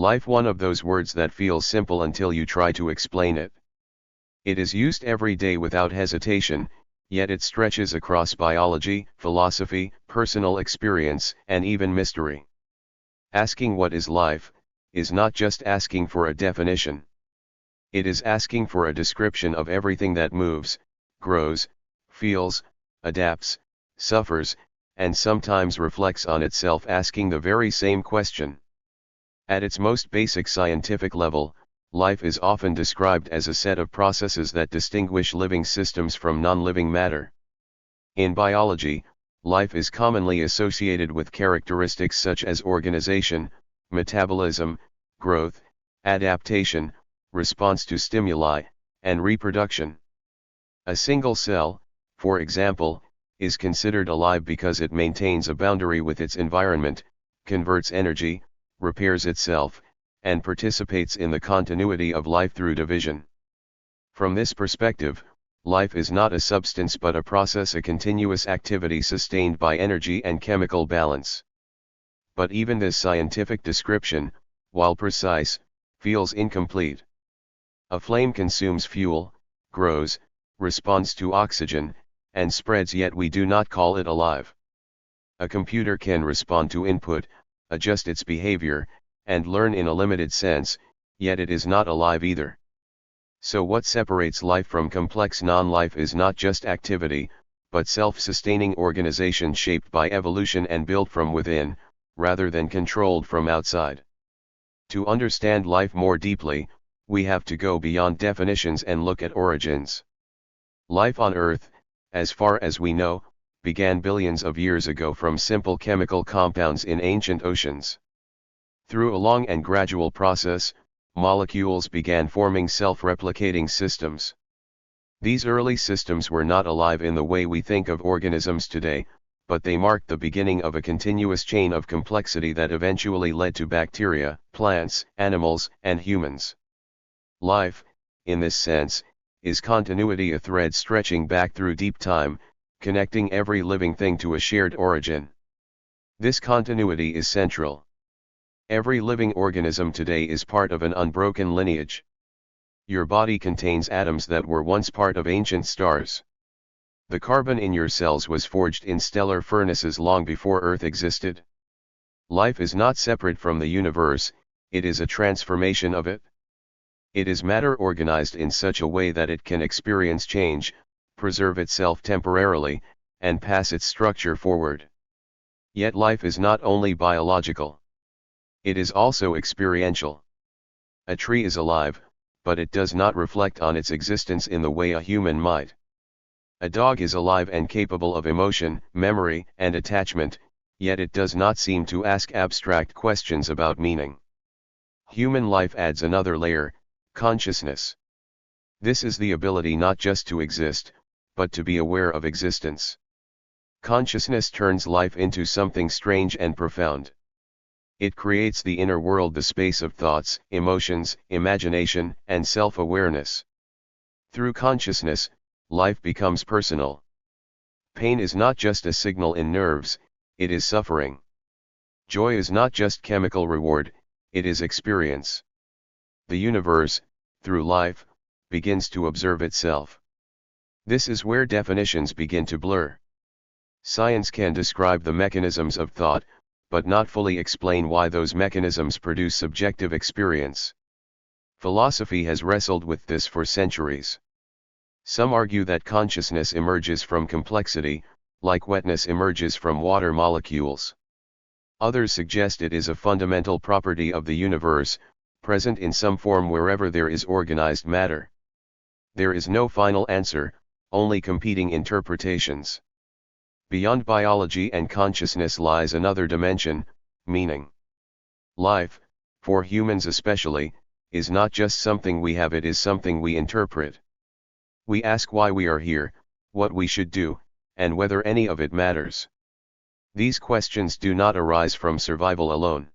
Life, one of those words that feels simple until you try to explain it. It is used every day without hesitation, yet it stretches across biology, philosophy, personal experience, and even mystery. Asking what is life is not just asking for a definition. It is asking for a description of everything that moves, grows, feels, adapts, suffers, and sometimes reflects on itself, asking the very same question. At its most basic scientific level, life is often described as a set of processes that distinguish living systems from non-living matter. In biology, life is commonly associated with characteristics such as organization, metabolism, growth, adaptation, response to stimuli, and reproduction. A single cell, for example, is considered alive because it maintains a boundary with its environment, converts energy, repairs itself, and participates in the continuity of life through division. From this perspective, life is not a substance but a process, a continuous activity sustained by energy and chemical balance. But even this scientific description, while precise, feels incomplete. A flame consumes fuel, grows, responds to oxygen, and spreads, yet we do not call it alive. A computer can respond to input, adjust its behavior, and learn in a limited sense, yet it is not alive either. So what separates life from complex non-life is not just activity, but self-sustaining organization shaped by evolution and built from within, rather than controlled from outside. To understand life more deeply, we have to go beyond definitions and look at origins. Life on Earth, as far as we know, began billions of years ago from simple chemical compounds in ancient oceans. Through a long and gradual process, molecules began forming self-replicating systems. These early systems were not alive in the way we think of organisms today, but they marked the beginning of a continuous chain of complexity that eventually led to bacteria, plants, animals, and humans. Life, in this sense, is continuity, a thread stretching back through deep time, connecting every living thing to a shared origin. This continuity is central. Every living organism today is part of an unbroken lineage. Your body contains atoms that were once part of ancient stars. The carbon in your cells was forged in stellar furnaces long before Earth existed. Life is not separate from the universe, it is a transformation of it. It is matter organized in such a way that it can experience change, preserve itself temporarily, and pass its structure forward. Yet life is not only biological. It is also experiential. A tree is alive, but it does not reflect on its existence in the way a human might. A dog is alive and capable of emotion, memory, and attachment, yet it does not seem to ask abstract questions about meaning. Human life adds another layer, consciousness. This is the ability not just to exist, but to be aware of existence. Consciousness turns life into something strange and profound. It creates the inner world, the space of thoughts, emotions, imagination, and self-awareness. Through consciousness, life becomes personal. Pain is not just a signal in nerves, it is suffering. Joy is not just chemical reward, it is experience. The universe, through life, begins to observe itself. This is where definitions begin to blur. Science can describe the mechanisms of thought, but not fully explain why those mechanisms produce subjective experience. Philosophy has wrestled with this for centuries. Some argue that consciousness emerges from complexity, like wetness emerges from water molecules. Others suggest it is a fundamental property of the universe, present in some form wherever there is organized matter. There is no final answer, only competing interpretations. Beyond biology and consciousness lies another dimension, meaning. Life, for humans especially, is not just something we have, it is something we interpret. We ask why we are here, what we should do, and whether any of it matters. These questions do not arise from survival alone.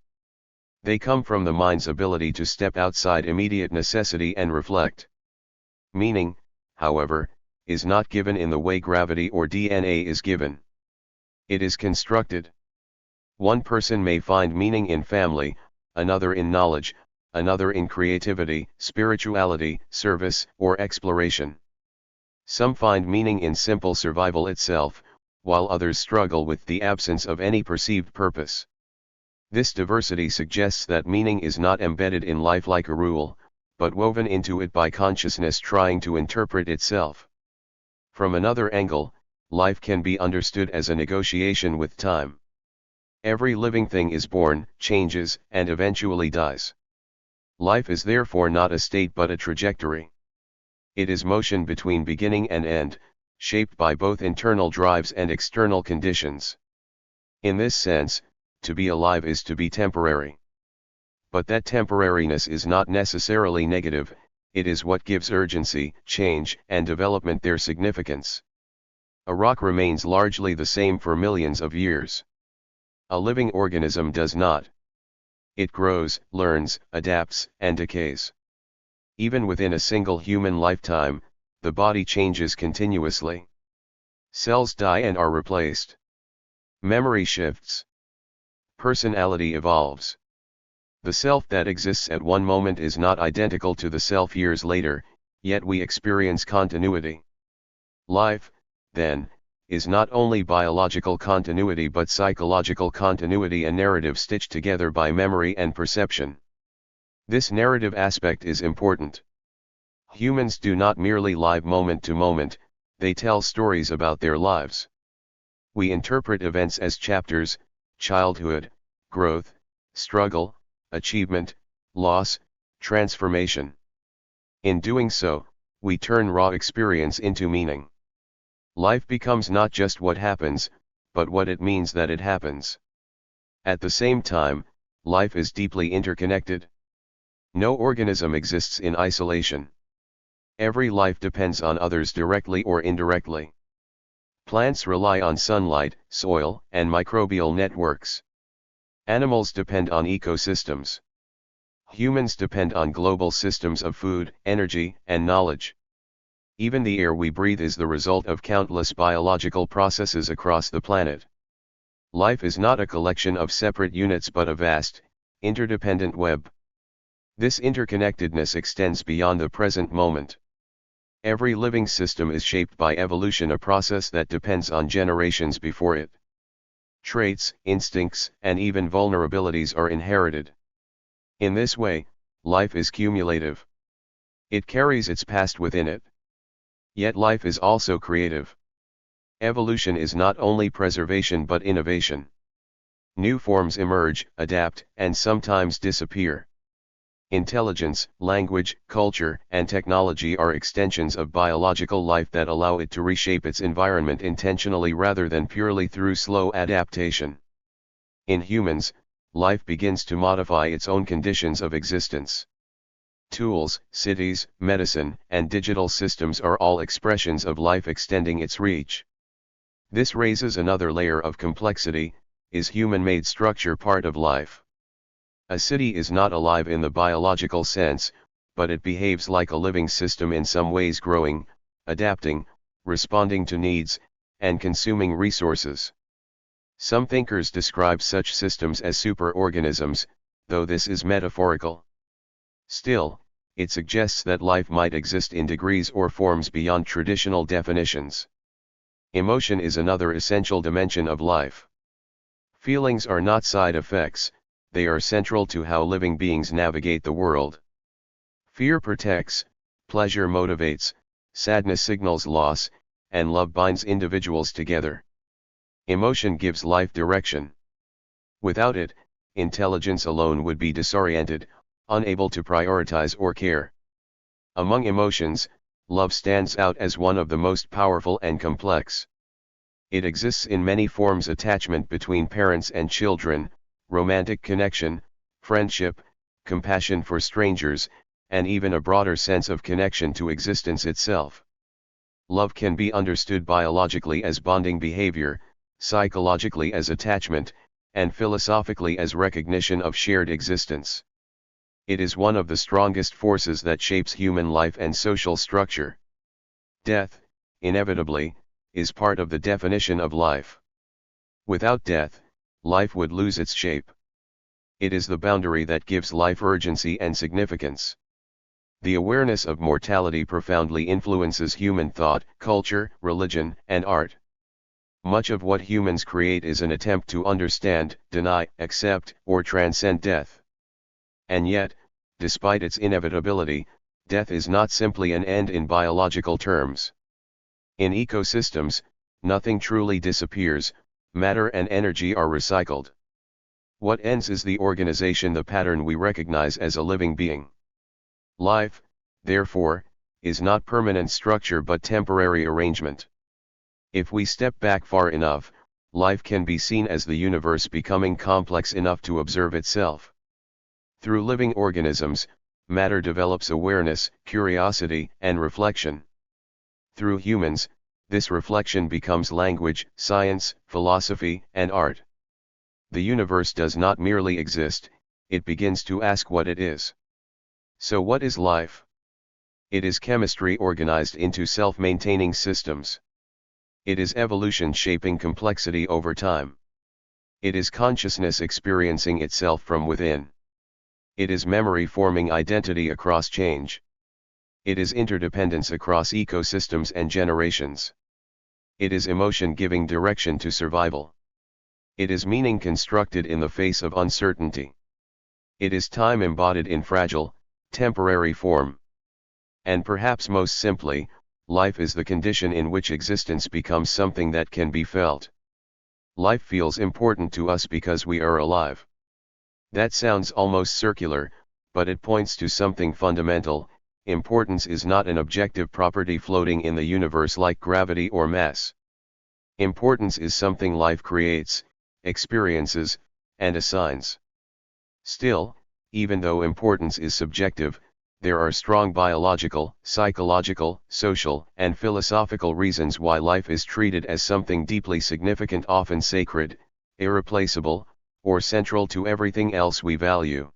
They come from the mind's ability to step outside immediate necessity and reflect. Meaning, however, is not given in the way gravity or DNA is given. It is constructed. One person may find meaning in family, another in knowledge, another in creativity, spirituality, service, or exploration. Some find meaning in simple survival itself, while others struggle with the absence of any perceived purpose. This diversity suggests that meaning is not embedded in life like a rule, but woven into it by consciousness trying to interpret itself. From another angle, life can be understood as a negotiation with time. Every living thing is born, changes, and eventually dies. Life is therefore not a state but a trajectory. It is motion between beginning and end, shaped by both internal drives and external conditions. In this sense, to be alive is to be temporary. But that temporariness is not necessarily negative, it is what gives urgency, change, and development their significance. A rock remains largely the same for millions of years. A living organism does not. It grows, learns, adapts, and decays. Even within a single human lifetime, the body changes continuously. Cells die and are replaced. Memory shifts. Personality evolves. The self that exists at one moment is not identical to the self years later, yet we experience continuity. Life, then, is not only biological continuity but psychological continuity, a narrative stitched together by memory and perception. This narrative aspect is important. Humans do not merely live moment to moment, they tell stories about their lives. We interpret events as chapters: childhood, growth, struggle, achievement, loss, transformation. In doing so, we turn raw experience into meaning. Life becomes not just what happens, but what it means that it happens. At the same time, life is deeply interconnected. No organism exists in isolation. Every life depends on others directly or indirectly. Plants rely on sunlight, soil, and microbial networks. Animals depend on ecosystems. Humans depend on global systems of food, energy, and knowledge. Even the air we breathe is the result of countless biological processes across the planet. Life is not a collection of separate units but a vast, interdependent web. This interconnectedness extends beyond the present moment. Every living system is shaped by evolution, a process that depends on generations before it. Traits, instincts, and even vulnerabilities are inherited. In this way, life is cumulative. It carries its past within it. Yet life is also creative. Evolution is not only preservation but innovation. New forms emerge, adapt, and sometimes disappear. Intelligence, language, culture, and technology are extensions of biological life that allow it to reshape its environment intentionally rather than purely through slow adaptation. In humans, life begins to modify its own conditions of existence. Tools, cities, medicine, and digital systems are all expressions of life extending its reach. This raises another layer of complexity: is human-made structure part of life? A city is not alive in the biological sense, but it behaves like a living system in some ways, growing, adapting, responding to needs, and consuming resources. Some thinkers describe such systems as superorganisms, though this is metaphorical. Still, it suggests that life might exist in degrees or forms beyond traditional definitions. Emotion is another essential dimension of life. Feelings are not side effects, they are central to how living beings navigate the world. Fear protects, pleasure motivates, sadness signals loss, and love binds individuals together. Emotion gives life direction. Without it, intelligence alone would be disoriented, unable to prioritize or care. Among emotions, love stands out as one of the most powerful and complex. It exists in many forms: attachment between parents and children, romantic connection, friendship, compassion for strangers, and even a broader sense of connection to existence itself. Love can be understood biologically as bonding behavior, psychologically as attachment, and philosophically as recognition of shared existence. It is one of the strongest forces that shapes human life and social structure. Death, inevitably, is part of the definition of life. Without death, life would lose its shape. It is the boundary that gives life urgency and significance. The awareness of mortality profoundly influences human thought, culture, religion, and art. Much of what humans create is an attempt to understand, deny, accept, or transcend death. And yet, despite its inevitability, death is not simply an end in biological terms. In ecosystems, nothing truly disappears, matter and energy are recycled. What ends is the organization, the pattern we recognize as a living being. Life, therefore, is not permanent structure but temporary arrangement. If we step back far enough, life can be seen as the universe becoming complex enough to observe itself. Through living organisms, matter develops awareness, curiosity, and reflection. Through humans, this reflection becomes language, science, philosophy, and art. The universe does not merely exist, it begins to ask what it is. So what is life? It is chemistry organized into self-maintaining systems. It is evolution shaping complexity over time. It is consciousness experiencing itself from within. It is memory forming identity across change. It is interdependence across ecosystems and generations. It is emotion giving direction to survival. It is meaning constructed in the face of uncertainty. It is time embodied in fragile, temporary form. And perhaps most simply, life is the condition in which existence becomes something that can be felt. Life feels important to us because we are alive. That sounds almost circular, but it points to something fundamental. Importance is not an objective property floating in the universe like gravity or mass. Importance is something life creates, experiences, and assigns. Still, even though importance is subjective, there are strong biological, psychological, social, and philosophical reasons why life is treated as something deeply significant, often sacred, irreplaceable, or central to everything else we value.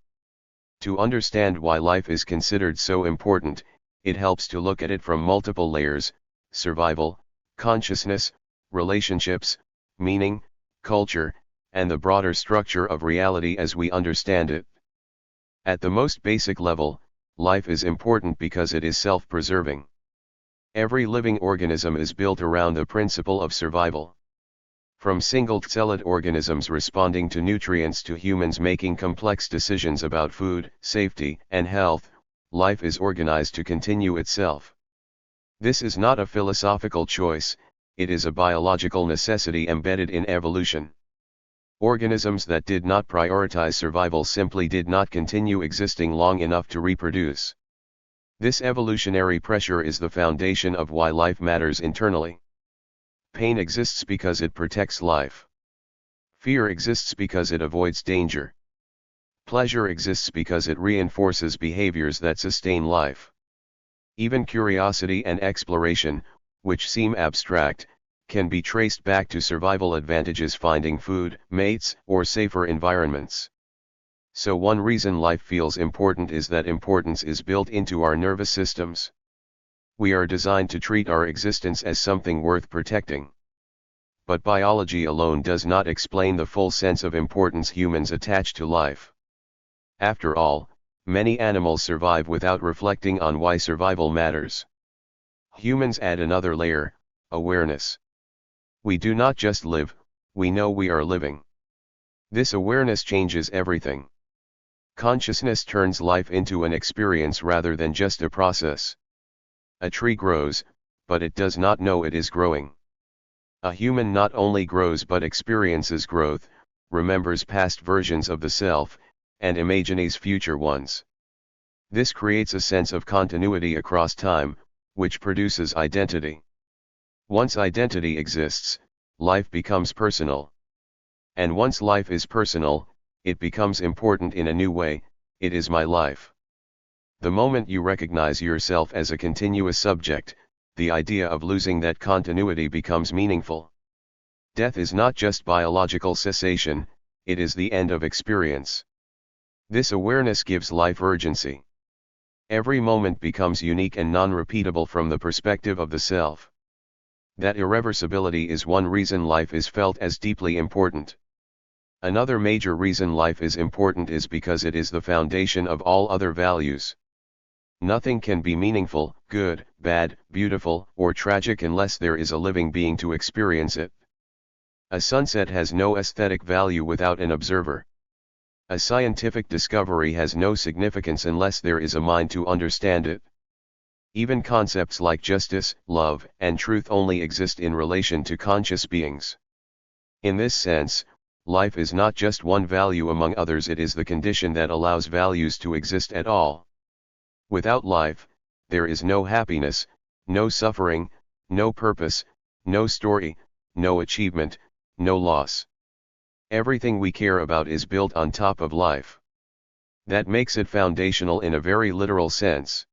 To understand why life is considered so important, it helps to look at it from multiple layers: survival, consciousness, relationships, meaning, culture, and the broader structure of reality as we understand it. At the most basic level, life is important because it is self-preserving. Every living organism is built around the principle of survival. From single-celled organisms responding to nutrients to humans making complex decisions about food, safety, and health, life is organized to continue itself. This is not a philosophical choice, it is a biological necessity embedded in evolution. Organisms that did not prioritize survival simply did not continue existing long enough to reproduce. This evolutionary pressure is the foundation of why life matters internally. Pain exists because it protects life. Fear exists because it avoids danger. Pleasure exists because it reinforces behaviors that sustain life. Even curiosity and exploration, which seem abstract, can be traced back to survival advantages: finding food, mates, or safer environments. So one reason life feels important is that importance is built into our nervous systems. We are designed to treat our existence as something worth protecting. But biology alone does not explain the full sense of importance humans attach to life. After all, many animals survive without reflecting on why survival matters. Humans add another layer: awareness. We do not just live, we know we are living. This awareness changes everything. Consciousness turns life into an experience rather than just a process. A tree grows, but it does not know it is growing. A human not only grows but experiences growth, remembers past versions of the self, and imagines future ones. This creates a sense of continuity across time, which produces identity. Once identity exists, life becomes personal. And once life is personal, it becomes important in a new way: it is my life. The moment you recognize yourself as a continuous subject, the idea of losing that continuity becomes meaningful. Death is not just biological cessation, it is the end of experience. This awareness gives life urgency. Every moment becomes unique and non-repeatable from the perspective of the self. That irreversibility is one reason life is felt as deeply important. Another major reason life is important is because it is the foundation of all other values. Nothing can be meaningful, good, bad, beautiful, or tragic unless there is a living being to experience it. A sunset has no aesthetic value without an observer. A scientific discovery has no significance unless there is a mind to understand it. Even concepts like justice, love, and truth only exist in relation to conscious beings. In this sense, life is not just one value among others, it is the condition that allows values to exist at all. Without life, there is no happiness, no suffering, no purpose, no story, no achievement, no loss. Everything we care about is built on top of life. That makes it foundational in a very literal sense.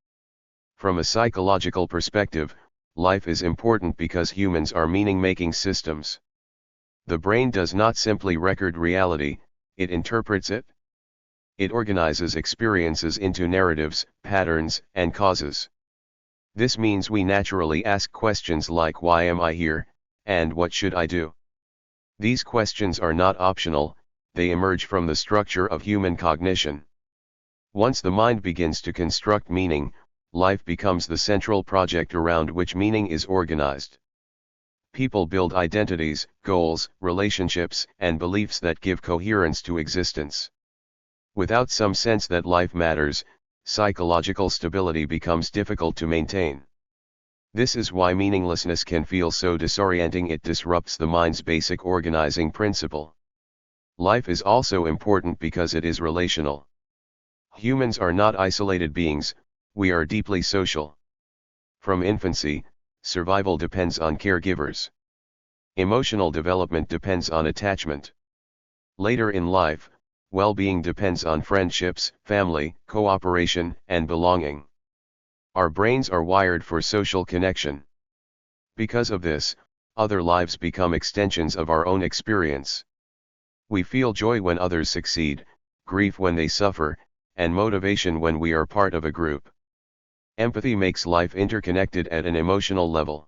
From a psychological perspective, life is important because humans are meaning-making systems. The brain does not simply record reality, it interprets it. It organizes experiences into narratives, patterns, and causes. This means we naturally ask questions like why am I here, and what should I do? These questions are not optional, they emerge from the structure of human cognition. Once the mind begins to construct meaning, life becomes the central project around which meaning is organized. People build identities, goals, relationships, and beliefs that give coherence to existence. Without some sense that life matters, psychological stability becomes difficult to maintain. This is why meaninglessness can feel so disorienting, it disrupts the mind's basic organizing principle. Life is also important because it is relational. Humans are not isolated beings, we are deeply social. From infancy, survival depends on caregivers. Emotional development depends on attachment. Later in life, well-being depends on friendships, family, cooperation, and belonging. Our brains are wired for social connection. Because of this, other lives become extensions of our own experience. We feel joy when others succeed, grief when they suffer, and motivation when we are part of a group. Empathy makes life interconnected at an emotional level.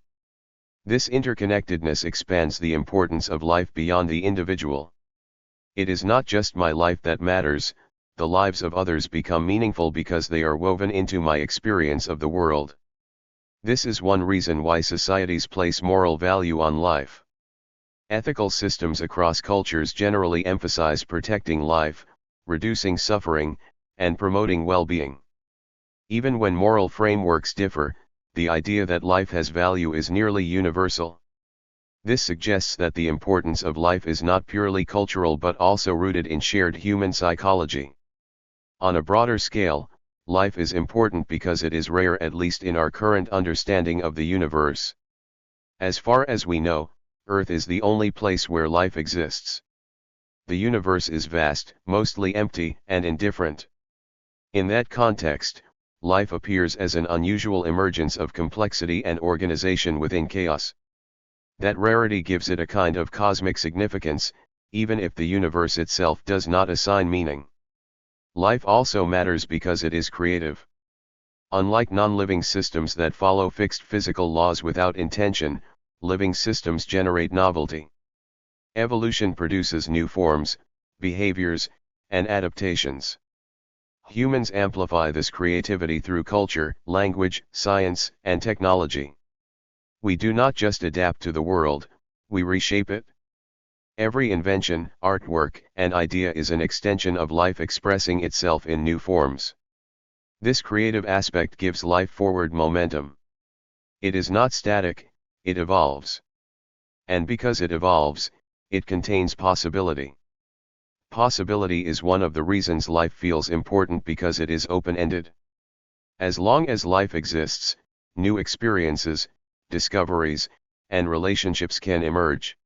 This interconnectedness expands the importance of life beyond the individual. It is not just my life that matters, the lives of others become meaningful because they are woven into my experience of the world. This is one reason why societies place moral value on life. Ethical systems across cultures generally emphasize protecting life, reducing suffering, and promoting well-being. Even when moral frameworks differ, the idea that life has value is nearly universal. This suggests that the importance of life is not purely cultural but also rooted in shared human psychology. On a broader scale, life is important because it is rare, at least in our current understanding of the universe. As far as we know, Earth is the only place where life exists. The universe is vast, mostly empty, and indifferent. In that context, life appears as an unusual emergence of complexity and organization within chaos. That rarity gives it a kind of cosmic significance, even if the universe itself does not assign meaning. Life also matters because it is creative. Unlike non-living systems that follow fixed physical laws without intention, living systems generate novelty. Evolution produces new forms, behaviors, and adaptations. Humans amplify this creativity through culture, language, science, and technology. We do not just adapt to the world, we reshape it. Every invention, artwork, and idea is an extension of life expressing itself in new forms. This creative aspect gives life forward momentum. It is not static, it evolves. And because it evolves, it contains possibility. Possibility is one of the reasons life feels important because it is open-ended. As long as life exists, new experiences, discoveries, and relationships can emerge.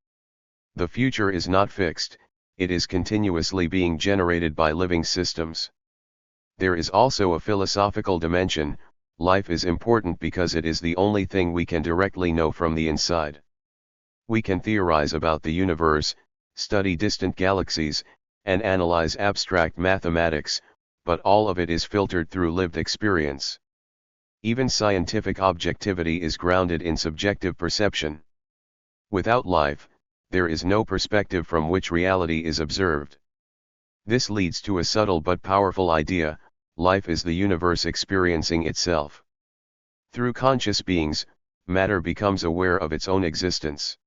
The future is not fixed, it is continuously being generated by living systems. There is also a philosophical dimension. Life is important because it is the only thing we can directly know from the inside. We can theorize about the universe, study distant galaxies, and analyze abstract mathematics, but all of it is filtered through lived experience. Even scientific objectivity is grounded in subjective perception. Without life, there is no perspective from which reality is observed. This leads to a subtle but powerful idea: life is the universe experiencing itself. Through conscious beings, matter becomes aware of its own existence.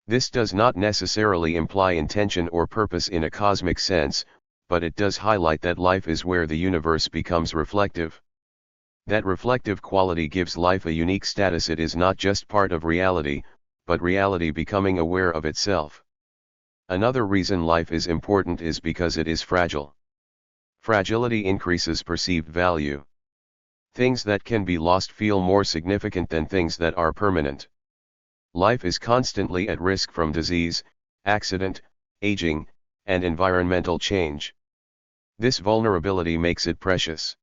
This does not necessarily imply intention or purpose in a cosmic sense, but it does highlight that life is where the universe becomes reflective. That reflective quality gives life a unique status. It is not just part of reality, but reality becoming aware of itself. Another reason life is important is because it is fragile. Fragility increases perceived value. Things that can be lost feel more significant than things that are permanent. Life is constantly at risk from disease, accident, aging, and environmental change. This vulnerability makes it precious.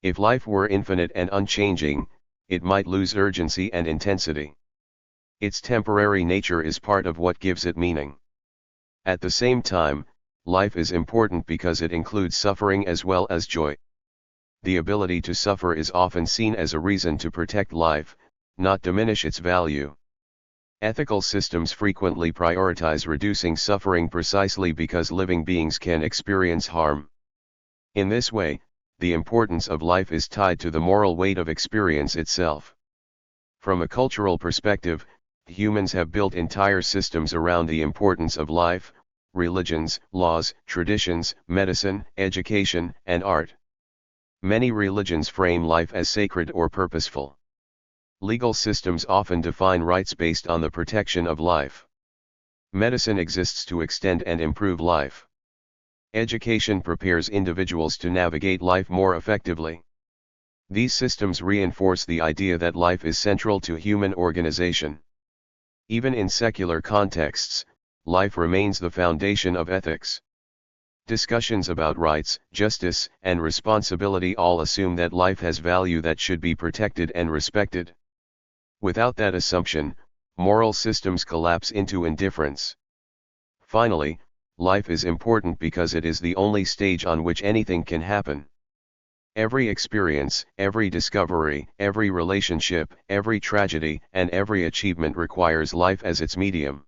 If life were infinite and unchanging, it might lose urgency and intensity. Its temporary nature is part of what gives it meaning. At the same time, life is important because it includes suffering as well as joy. The ability to suffer is often seen as a reason to protect life, not diminish its value. Ethical systems frequently prioritize reducing suffering precisely because living beings can experience harm. In this way, the importance of life is tied to the moral weight of experience itself. From a cultural perspective, humans have built entire systems around the importance of life: religions, laws, traditions, medicine, education, and art. Many religions frame life as sacred or purposeful. Legal systems often define rights based on the protection of life. Medicine exists to extend and improve life. Education prepares individuals to navigate life more effectively. These systems reinforce the idea that life is central to human organization. Even in secular contexts, life remains the foundation of ethics. Discussions about rights, justice, and responsibility all assume that life has value that should be protected and respected. Without that assumption, moral systems collapse into indifference. Finally, life is important because it is the only stage on which anything can happen. Every experience, every discovery, every relationship, every tragedy, and every achievement requires life as its medium.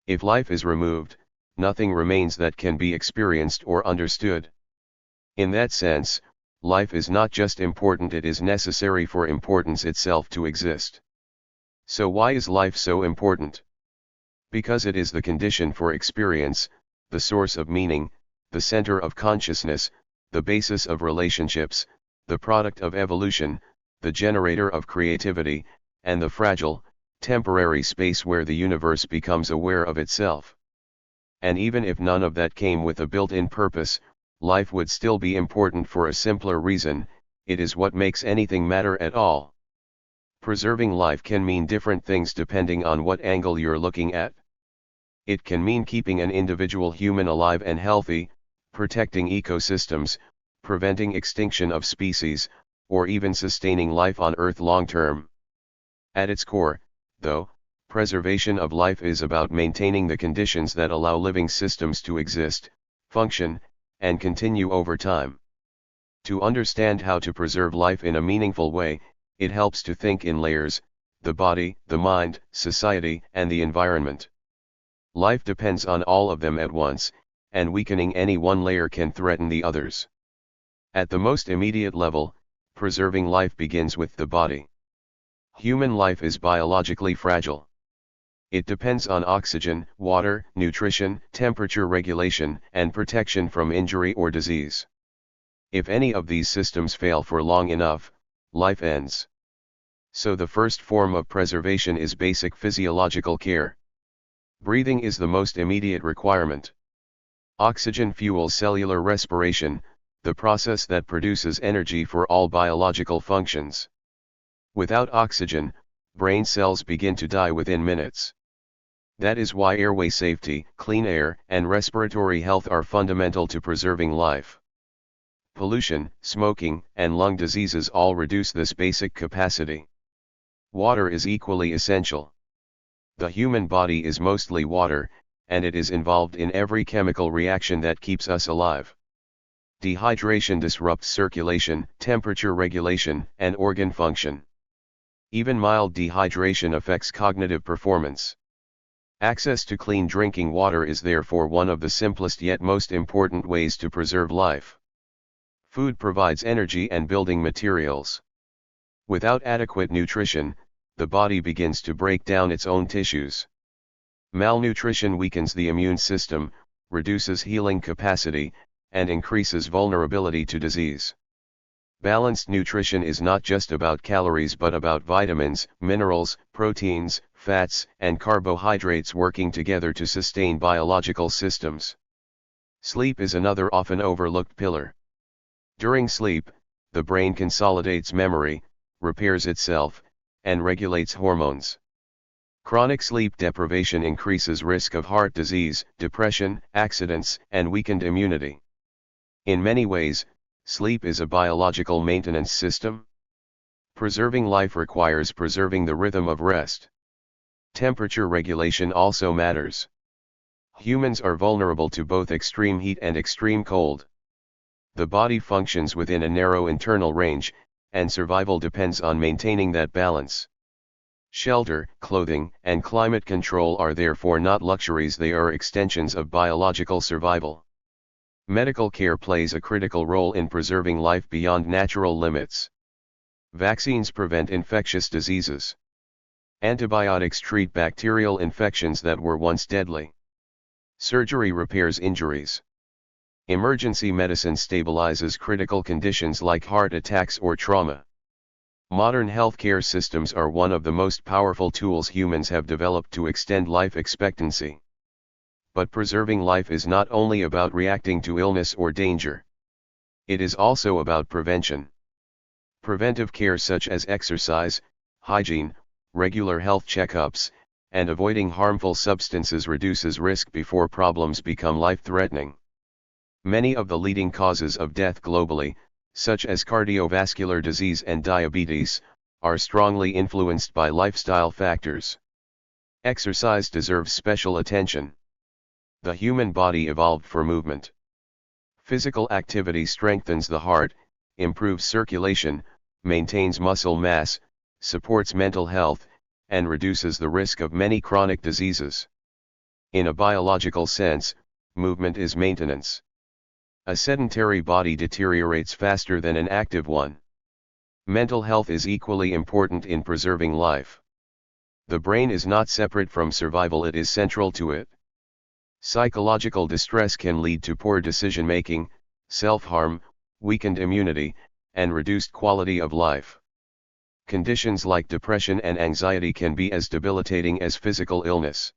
If life is removed, nothing remains that can be experienced or understood. In that sense, life is not just important, it is necessary for importance itself to exist. So why is life so important? Because it is the condition for experience, the source of meaning, the center of consciousness, the basis of relationships, the product of evolution, the generator of creativity, and the fragile, temporary space where the universe becomes aware of itself. And even if none of that came with a built-in purpose, life would still be important for a simpler reason: it is what makes anything matter at all. Preserving life can mean different things depending on what angle you're looking at. It can mean keeping an individual human alive and healthy, protecting ecosystems, preventing extinction of species, or even sustaining life on Earth long term. At its core, though, preservation of life is about maintaining the conditions that allow living systems to exist, function, and continue over time. To understand how to preserve life in a meaningful way, it helps to think in layers: the body, the mind, society, and the environment. Life depends on all of them at once, and weakening any one layer can threaten the others. At the most immediate level, preserving life begins with the body. Human life is biologically fragile. It depends on oxygen, water, nutrition, temperature regulation, and protection from injury or disease. If any of these systems fail for long enough, life ends. So the first form of preservation is basic physiological care. Breathing is the most immediate requirement. Oxygen fuels cellular respiration, the process that produces energy for all biological functions. Without oxygen, brain cells begin to die within minutes. That is why airway safety, clean air, and respiratory health are fundamental to preserving life. Pollution, smoking, and lung diseases all reduce this basic capacity. Water is equally essential. The human body is mostly water, and it is involved in every chemical reaction that keeps us alive. Dehydration disrupts circulation, temperature regulation, and organ function. Even mild dehydration affects cognitive performance. Access to clean drinking water is therefore one of the simplest yet most important ways to preserve life. Food provides energy and building materials. Without adequate nutrition, the body begins to break down its own tissues. Malnutrition weakens the immune system, reduces healing capacity, and increases vulnerability to disease. Balanced nutrition is not just about calories but about vitamins, minerals, proteins, fats, and carbohydrates working together to sustain biological systems. Sleep is another often overlooked pillar. During sleep, the brain consolidates memory, repairs itself, and regulates hormones. Chronic sleep deprivation increases risk of heart disease, depression, accidents, and weakened immunity. In many ways, sleep is a biological maintenance system. Preserving life requires preserving the rhythm of rest. Temperature regulation also matters. Humans are vulnerable to both extreme heat and extreme cold. The body functions within a narrow internal range, and survival depends on maintaining that balance. Shelter, clothing, and climate control are therefore not luxuries, they are extensions of biological survival. Medical care plays a critical role in preserving life beyond natural limits. Vaccines prevent infectious diseases. Antibiotics treat bacterial infections that were once deadly. Surgery repairs injuries. Emergency medicine stabilizes critical conditions like heart attacks or trauma. Modern healthcare systems are one of the most powerful tools humans have developed to extend life expectancy. But preserving life is not only about reacting to illness or danger. It is also about prevention. Preventive care such as exercise, hygiene, regular health checkups, and avoiding harmful substances reduces risk before problems become life-threatening. Many of the leading causes of death globally, such as cardiovascular disease and diabetes, are strongly influenced by lifestyle factors. Exercise deserves special attention. The human body evolved for movement. Physical activity strengthens the heart, improves circulation, maintains muscle mass, supports mental health, and reduces the risk of many chronic diseases. In a biological sense, movement is maintenance. A sedentary body deteriorates faster than an active one. Mental health is equally important in preserving life. The brain is not separate from survival, it is central to it. Psychological distress can lead to poor decision-making, self-harm, weakened immunity, and reduced quality of life. Conditions like depression and anxiety can be as debilitating as physical illness.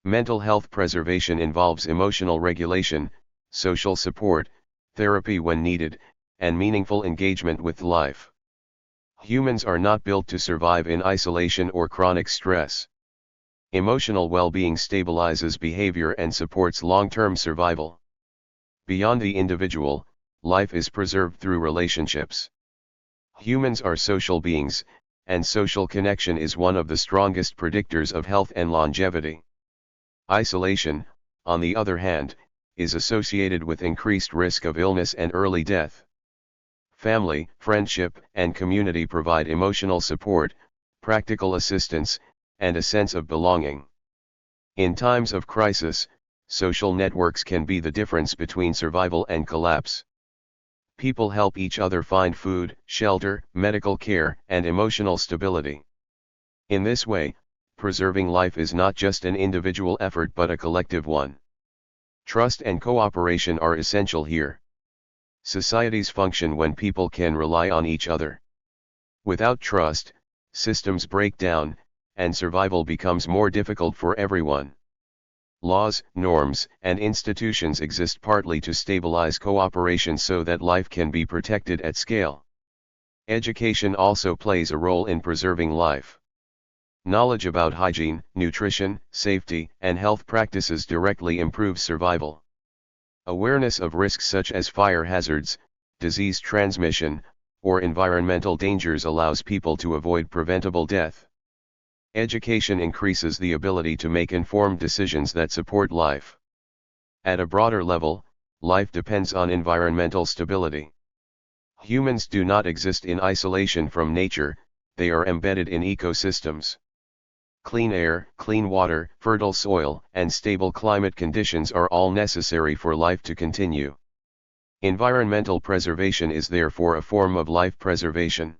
Mental health preservation involves emotional regulation, social support, therapy when needed, and meaningful engagement with life. Humans are not built to survive in isolation or chronic stress. Emotional well-being stabilizes behavior and supports long-term survival. Beyond the individual, life is preserved through relationships. Humans are social beings, and social connection is one of the strongest predictors of health and longevity. Isolation, on the other hand, is associated with increased risk of illness and early death. Family, friendship, and community provide emotional support, practical assistance, and a sense of belonging. In times of crisis, social networks can be the difference between survival and collapse. People help each other find food, shelter, medical care, and emotional stability. In this way, preserving life is not just an individual effort but a collective one. Trust and cooperation are essential here. Societies function when people can rely on each other. Without trust, systems break down, and survival becomes more difficult for everyone. Laws, norms, and institutions exist partly to stabilize cooperation so that life can be protected at scale. Education also plays a role in preserving life. Knowledge about hygiene, nutrition, safety, and health practices directly improves survival. Awareness of risks such as fire hazards, disease transmission, or environmental dangers allows people to avoid preventable death. Education increases the ability to make informed decisions that support life. At a broader level, life depends on environmental stability. Humans do not exist in isolation from nature, they are embedded in ecosystems. Clean air, clean water, fertile soil, and stable climate conditions are all necessary for life to continue. Environmental preservation is therefore a form of life preservation.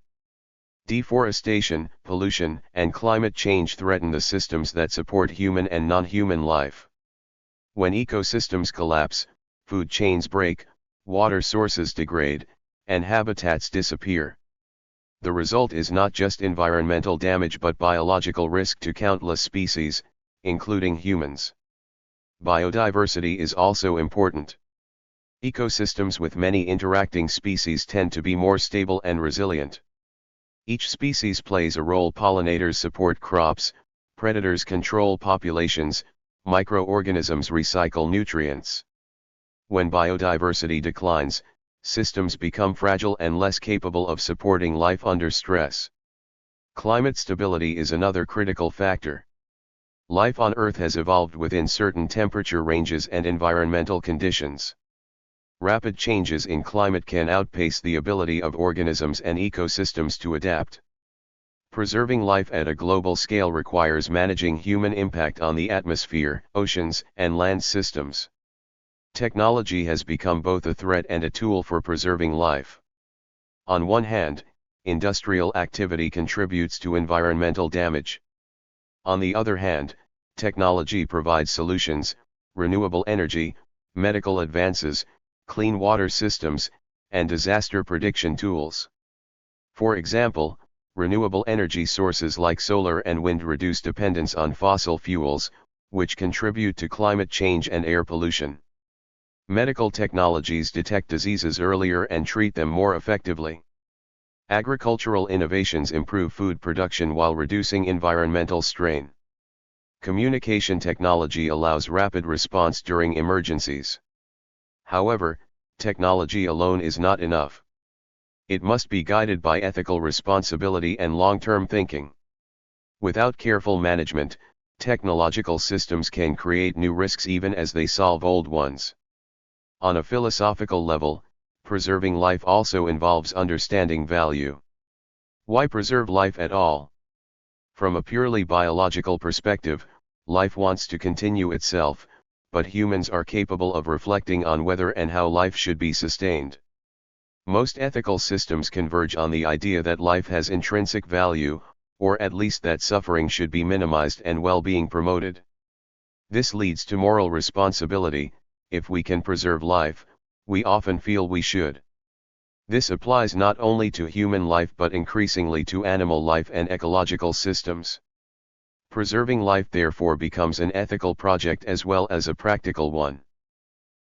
Deforestation, pollution, and climate change threaten the systems that support human and non-human life. When ecosystems collapse, food chains break, water sources degrade, and habitats disappear. The result is not just environmental damage but biological risk to countless species, including humans. Biodiversity is also important. Ecosystems with many interacting species tend to be more stable and resilient. Each species plays a role. Pollinators support crops, predators control populations, microorganisms recycle nutrients. When biodiversity declines, systems become fragile and less capable of supporting life under stress. Climate stability is another critical factor. Life on Earth has evolved within certain temperature ranges and environmental conditions. Rapid changes in climate can outpace the ability of organisms and ecosystems to adapt. Preserving life at a global scale requires managing human impact on the atmosphere, oceans, and land systems. Technology has become both a threat and a tool for preserving life. On one hand, industrial activity contributes to environmental damage. On the other hand, technology provides solutions: renewable energy, medical advances, clean water systems, and disaster prediction tools. For example, renewable energy sources like solar and wind reduce dependence on fossil fuels, which contribute to climate change and air pollution. Medical technologies detect diseases earlier and treat them more effectively. Agricultural innovations improve food production while reducing environmental strain. Communication technology allows rapid response during emergencies. However, technology alone is not enough. It must be guided by ethical responsibility and long-term thinking. Without careful management, technological systems can create new risks even as they solve old ones. On a philosophical level, preserving life also involves understanding value. Why preserve life at all? From a purely biological perspective, life wants to continue itself, but humans are capable of reflecting on whether and how life should be sustained. Most ethical systems converge on the idea that life has intrinsic value, or at least that suffering should be minimized and well-being promoted. This leads to moral responsibility. If we can preserve life, we often feel we should. This applies not only to human life but increasingly to animal life and ecological systems. Preserving life therefore becomes an ethical project as well as a practical one.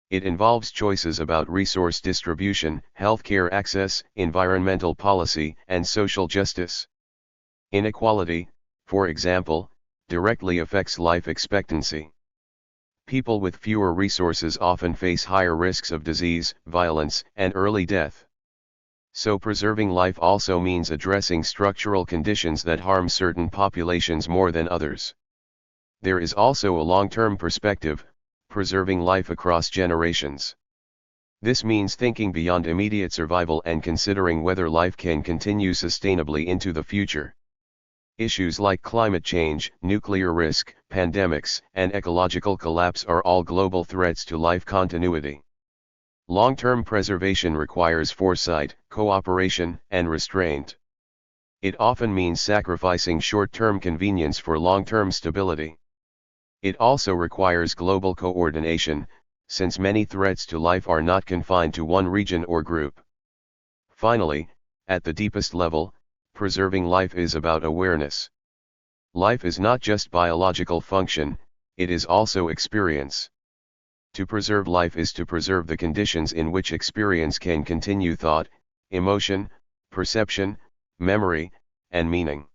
It involves choices about resource distribution, healthcare access, environmental policy, and social justice. Inequality, for example, directly affects life expectancy. People with fewer resources often face higher risks of disease, violence, and early death. So preserving life also means addressing structural conditions that harm certain populations more than others. There is also a long-term perspective, preserving life across generations. This means thinking beyond immediate survival and considering whether life can continue sustainably into the future. Issues like climate change, nuclear risk, pandemics, and ecological collapse are all global threats to life continuity. Long-term preservation requires foresight, cooperation, and restraint. It often means sacrificing short-term convenience for long-term stability. It also requires global coordination, since many threats to life are not confined to one region or group. Finally, at the deepest level, preserving life is about awareness. Life is not just biological function, it is also experience. To preserve life is to preserve the conditions in which experience can continue: thought, emotion, perception, memory, and meaning.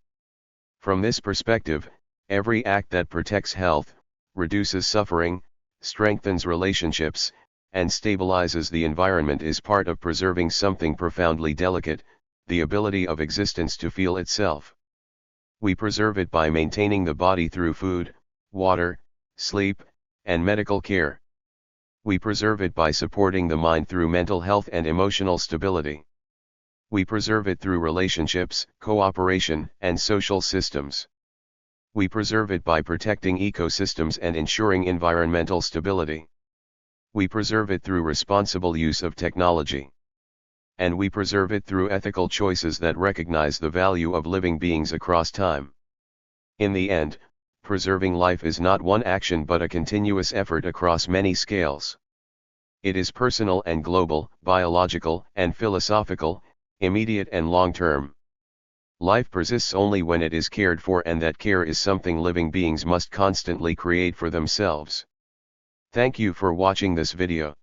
From this perspective, every act that protects health, reduces suffering, strengthens relationships, and stabilizes the environment is part of preserving something profoundly delicate, the ability of existence to feel itself. We preserve it by maintaining the body through food, water, sleep, and medical care. We preserve it by supporting the mind through mental health and emotional stability. We preserve it through relationships, cooperation, and social systems. We preserve it by protecting ecosystems and ensuring environmental stability. We preserve it through responsible use of technology. And we preserve it through ethical choices that recognize the value of living beings across time. In the end, preserving life is not one action but a continuous effort across many scales. It is personal and global, biological and philosophical, immediate and long-term. Life persists only when it is cared for, and that care is something living beings must constantly create for themselves. Thank you for watching this video.